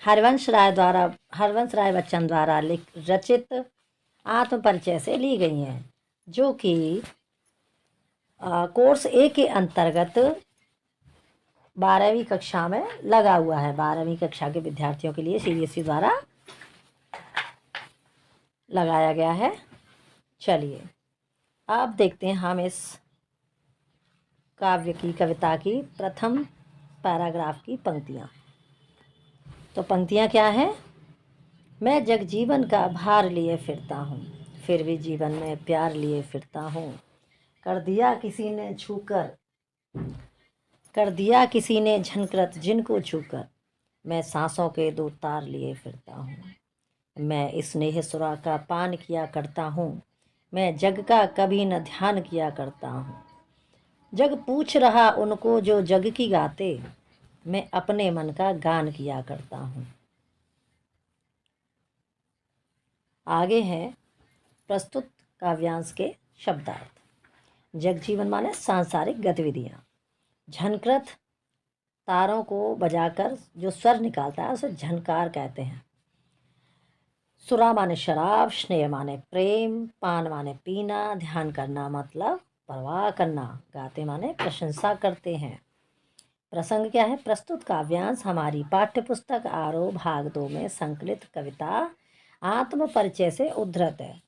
हरवंश राय बच्चन द्वारा रचित आत्मपरिचय से ली गई हैं, जो कि कोर्स ए के अंतर्गत 12वीं कक्षा में लगा हुआ है। 12वीं कक्षा के विद्यार्थियों के लिए CBSE द्वारा लगाया गया है। चलिए अब देखते हैं हम इस कविता की प्रथम पैराग्राफ की पंक्तियाँ। तो पंक्तियाँ क्या हैं? मैं जगजीवन का भार लिए फिरता हूँ, फिर भी जीवन में प्यार लिए फिरता हूँ। कर दिया किसी ने झनकृत जिनको छूकर, मैं सांसों के 2 तार लिए फिरता हूँ। मैं स्नेह सुरा का पान किया करता हूँ, मैं जग का कभी न ध्यान किया करता हूँ। जग पूछ रहा उनको जो जग की गाते, मैं अपने मन का गान किया करता हूँ। आगे है प्रस्तुत काव्यांश के शब्दार्थ। जगजीवन माने सांसारिक गतिविधियाँ। झनकृत तारों को बजाकर जो स्वर निकालता है उसे झनकार कहते हैं। सुरा माने शराब, स्नेह माने प्रेम, पान माने पीना, ध्यान करना मतलब परवाह करना, गाते माने प्रशंसा करते हैं। प्रसंग क्या है? प्रस्तुत काव्यांश हमारी पाठ्य पुस्तक आरोह भाग 2 में संकलित कविता आत्म परिचय से उद्धृत है।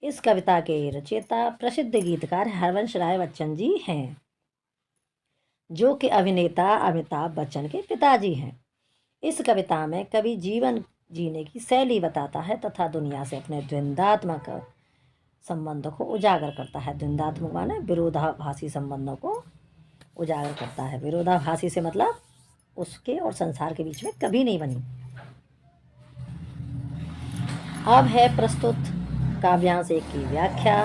इस कविता के रचयिता प्रसिद्ध गीतकार हरवंश राय बच्चन जी हैं, जो कि अभिनेता अमिताभ बच्चन के पिताजी हैं। इस कविता में कवि जीवन जीने की शैली बताता है तथा दुनिया से अपने द्वंद्वात्मक संबंधों को उजागर करता है। द्वंद्वात्मक माने विरोधाभासी संबंधों को उजागर करता है। विरोधाभासी से मतलब उसके और संसार के बीच में कभी नहीं बनी। अब है प्रस्तुत काव्यांश 1 की व्याख्या।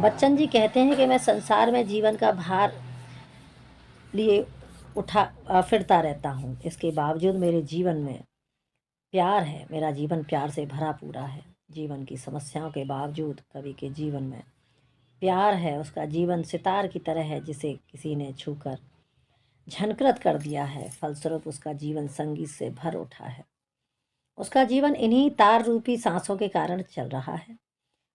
बच्चन जी कहते हैं कि मैं संसार में जीवन का भार लिए फिरता रहता हूँ, इसके बावजूद मेरे जीवन में प्यार है। मेरा जीवन प्यार से भरा पूरा है। जीवन की समस्याओं के बावजूद कवि के जीवन में प्यार है। उसका जीवन सितार की तरह है जिसे किसी ने छूकर झनकृत कर दिया है। फलस्वरूप उसका जीवन संगीत से भर उठा है। उसका जीवन इन्हीं तार रूपी सांसों के कारण चल रहा है।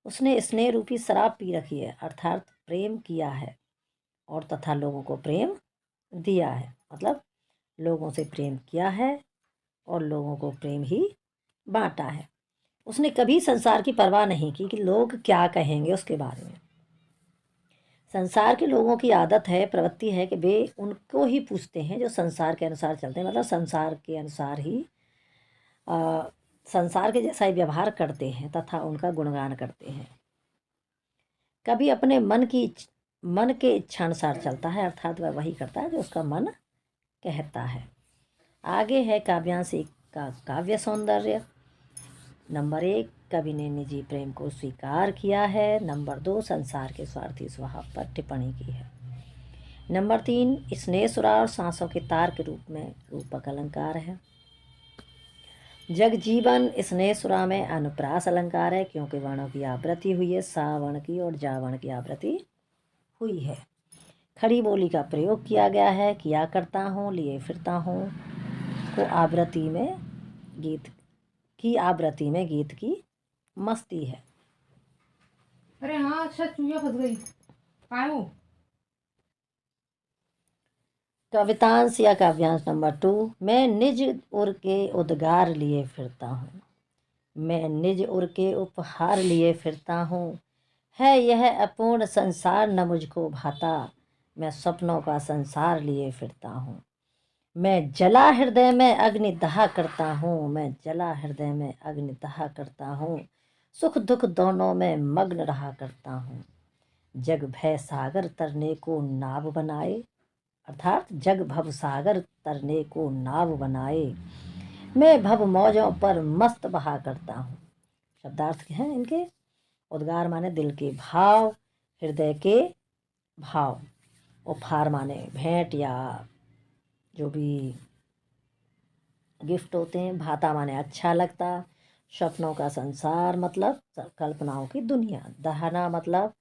उसने स्नेह रूपी शराब पी रखी है, अर्थात प्रेम किया है और तथा लोगों को प्रेम दिया है, मतलब लोगों से प्रेम किया है और लोगों को प्रेम ही बांटा है। उसने कभी संसार की परवाह नहीं की कि लोग क्या कहेंगे उसके बारे में। संसार के लोगों की आदत है, प्रवृत्ति है कि वे उनको ही पूछते हैं जो संसार के अनुसार चलते हैं, मतलब संसार के अनुसार ही संसार के जैसा ही व्यवहार करते हैं तथा उनका गुणगान करते हैं। कभी अपने मन के इच्छा अनुसार चलता है, अर्थात वह वही करता है जो उसका मन कहता है। आगे है काव्यांश 1 का काव्य सौंदर्य। नंबर 1, कवि ने निजी प्रेम को स्वीकार किया है। नंबर 2, संसार के स्वार्थी स्वभाव पर टिप्पणी की है। नंबर 3, स्नेह सुरा और सांसों के तार के रूप में रूपक अलंकार है। जगजीवन स्नेह सुरा में अनुप्रास अलंकार है, क्योंकि वर्णों की आवृत्ति हुई है। सा वर्ण की और जा वर्ण की आवृत्ति हुई है। खड़ी बोली का प्रयोग किया गया है। किया करता हूँ, लिए फिरता हूँ को आवृत्ति में गीत की मस्ती है। अरे हाँ, अच्छा चूहिया फंस गई। काय हो? कवितांश या काव्यांश नंबर 2, मैं निज उर के उद्गार लिए फिरता हूँ। मैं निज उर के उपहार लिए फिरता हूँ। है यह अपूर्ण संसार न मुझको भाता, मैं सपनों का संसार लिए फिरता हूँ। मैं जला हृदय में अग्नि दहा करता हूँ। मैं जला हृदय में अग्नि दहा करता हूँ। सुख दुख दोनों में मग्न रहा करता हूँ। जग भय सागर तरने को नाव बनाए, अर्थात जग भव सागर तरने को नाव बनाए, मैं भव मौजों पर मस्त बहा करता हूँ। शब्दार्थ हैं इनके। उद्गार माने दिल के भाव, हृदय के भाव। उपहार माने भेंट या जो भी गिफ्ट होते हैं। भाता माने अच्छा लगता। सपनों का संसार मतलब कल्पनाओं की दुनिया। दहना मतलब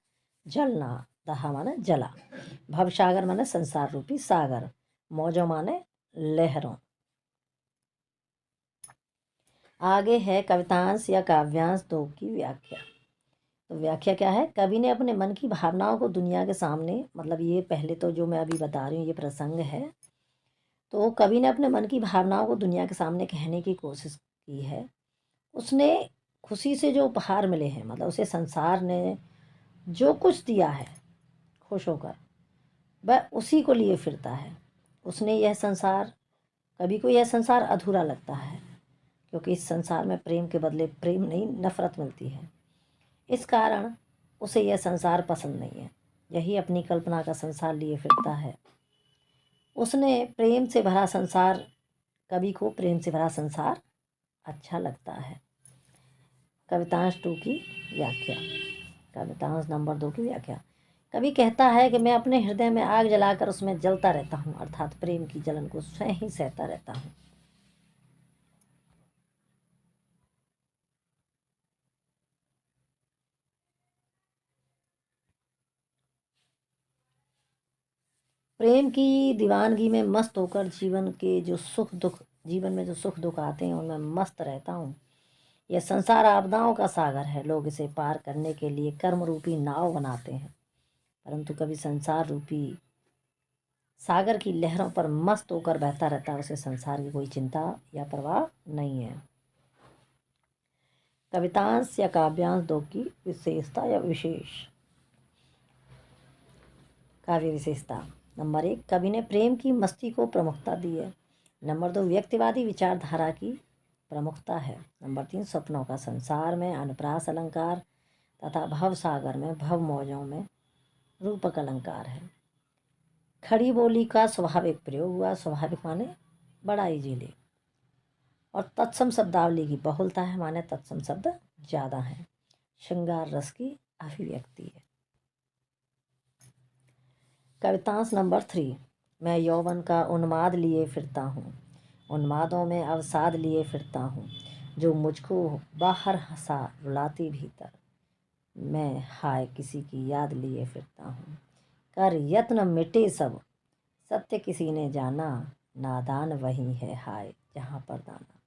जलना। दहा माने जला। भवसागर माने संसार रूपी सागर। मौजों माने लहरों। आगे है कवितांश या काव्यांश 2 की व्याख्या। तो व्याख्या क्या है? कवि ने अपने मन की भावनाओं को दुनिया के सामने, मतलब ये पहले तो जो मैं अभी बता रही हूँ ये प्रसंग है, तो कवि ने अपने मन की भावनाओं को दुनिया के सामने कहने की कोशिश की है। उसने खुशी से जो उपहार मिले हैं, मतलब उसे संसार ने जो कुछ दिया है खुश होकर, वह उसी को लिए फिरता है। उसने यह संसार, कभी को यह संसार अधूरा लगता है, क्योंकि इस संसार में प्रेम के बदले प्रेम नहीं, नफरत मिलती है। इस कारण उसे यह संसार पसंद नहीं है। यही अपनी कल्पना का संसार लिए फिरता है। उसने प्रेम से भरा संसार, कवि को प्रेम से भरा संसार अच्छा लगता है। कवितांश 2 की व्याख्या। कवितांश नंबर 2 की व्याख्या। कवि कहता है कि मैं अपने हृदय में आग जलाकर उसमें जलता रहता हूँ, अर्थात प्रेम की जलन को स्वयं ही सहता रहता हूँ। प्रेम की दीवानगी में मस्त होकर जीवन में जो सुख दुख आते हैं उनमें मस्त रहता हूँ। यह संसार आपदाओं का सागर है। लोग इसे पार करने के लिए कर्म रूपी नाव बनाते हैं, परंतु कभी संसार रूपी सागर की लहरों पर मस्त होकर बहता रहता है। उसे संसार की कोई चिंता या परवाह नहीं है। कवितांश या काव्यांश 2 की विशेषता या विशेष। काव्य विशेषता। नंबर 1, कवि ने प्रेम की मस्ती को प्रमुखता दी है। नंबर 2, व्यक्तिवादी विचारधारा की प्रमुखता है। नंबर 3, सपनों का संसार में अनुप्रास अलंकार तथा भव सागर में भव मौजों में रूपक अलंकार है। खड़ी बोली का स्वाभाविक प्रयोग हुआ। स्वाभाविक माने बड़ा इजीली। और तत्सम शब्दावली की बहुलता है, माने तत्सम शब्द ज़्यादा हैं। श्रृंगार रस की अभिव्यक्ति है। कवितांश नंबर 3। मैं यौवन का उन्माद लिए फिरता हूँ, उन्मादों में अवसाद लिए फिरता हूँ, जो मुझको बाहर हंसा रुलाती भीतर। मैं हाय किसी की याद लिए फिरता हूँ, कर यत्न मिटे सब, सत्य किसी ने जाना, नादान वही है हाय जहाँ पर दाना।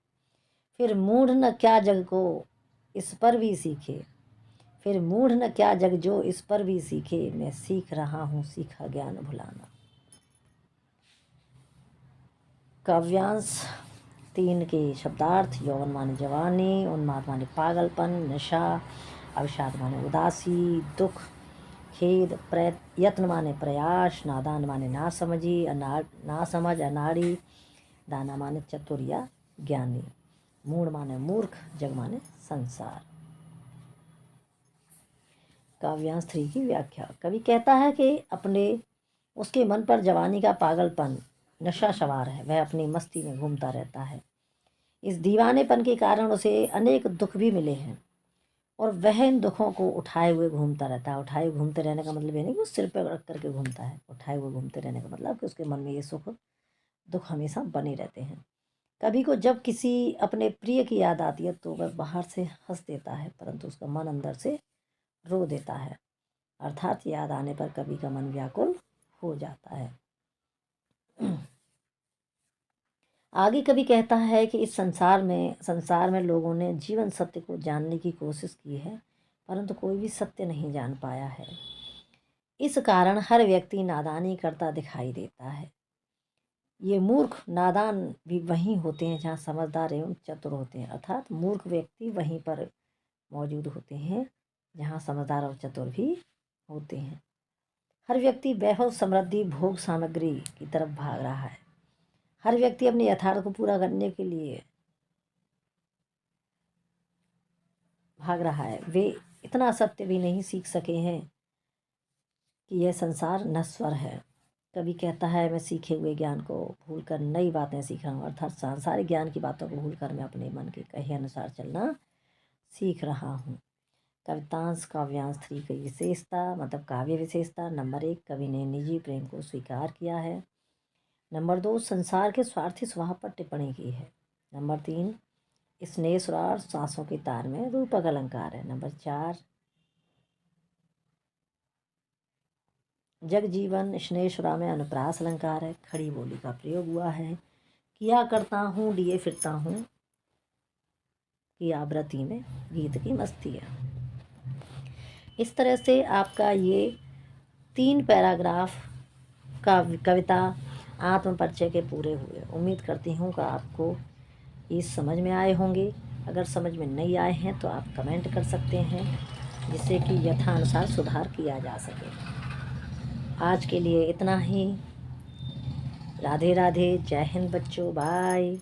फिर मूढ़ न क्या जग को इस पर भी सीखे, फिर मूढ़ न क्या जग जो इस पर भी सीखे, मैं सीख रहा हूँ सीखा ज्ञान भुलाना। काव्यांश 3 के शब्दार्थ। यौवन माने जवानी, उन्माद माने पागलपन, नशा, अवसाद माने उदासी, दुख, खेद, यत्न माने प्रयास, नादान माने नासमझी, नासमझ, अनाड़ी, दाना माने चतुर या ज्ञानी, मूढ़ माने मूर्ख, जग माने संसार। काव्यांश 3 की व्याख्या। कवि कहता है कि उसके मन पर जवानी का पागलपन, नशा सवार है। वह अपनी मस्ती में घूमता रहता है। इस दीवानेपन के कारण उसे अनेक दुख भी मिले हैं और वह इन दुखों को उठाए हुए घूमता रहता है। उठाए घूमते रहने का मतलब ये नहीं कि वो सिर पर रख करके घूमता है। उठाए हुए घूमते रहने का मतलब कि उसके मन में ये सुख दुख हमेशा बने रहते हैं। कभी को जब किसी अपने प्रिय की याद आती है तो वह बाहर से हंस देता है, परंतु उसका मन अंदर से रो देता है, अर्थात याद आने पर कवि का मन व्याकुल हो जाता है। आगे कवि कहता है कि इस संसार में लोगों ने जीवन सत्य को जानने की कोशिश की है, परंतु कोई भी सत्य नहीं जान पाया है। इस कारण हर व्यक्ति नादानी करता दिखाई देता है। ये मूर्ख नादान भी वहीं होते हैं जहाँ समझदार एवं चतुर होते हैं, अर्थात मूर्ख व्यक्ति वहीं पर मौजूद होते हैं जहाँ समझदार और चतुर भी होते हैं। हर व्यक्ति वैभव, समृद्धि, भोग सामग्री की तरफ भाग रहा है। हर व्यक्ति अपने यथार्थ को पूरा करने के लिए भाग रहा है। वे इतना सत्य भी नहीं सीख सके हैं कि यह संसार नश्वर है। कवि कहता है मैं सीखे हुए ज्ञान को भूलकर नई बातें सीख रहा हूँ, अर्थात सांसारिक ज्ञान की बातों को भूलकर मैं अपने मन के कहे अनुसार चलना सीख रहा हूँ। कवितांश काव्यांश 3 की विशेषता, मतलब काव्य विशेषता। नंबर 1, कवि ने निजी प्रेम को स्वीकार किया है। नंबर 2, संसार के स्वार्थी स्वभाव पर टिप्पणी की है। नंबर 3, स्नेह सुरार सांसों के तार में रूपक अलंकार है। नंबर 4, जग जीवन स्नेह सुरा में अनुप्रास अलंकार है। खड़ी बोली का प्रयोग हुआ है। किया करता हूँ लिए फिरता हूँ की आवृत्ति में गीत की मस्ती है। इस तरह से आपका ये 3 पैराग्राफ का कविता आत्म परिचय के पूरे हुए। उम्मीद करती हूँ कि आपको ये समझ में आए होंगे। अगर समझ में नहीं आए हैं तो आप कमेंट कर सकते हैं, जिससे कि यथानुसार सुधार किया जा सके। आज के लिए इतना ही। राधे राधे, जय हिंद बच्चों, बाय।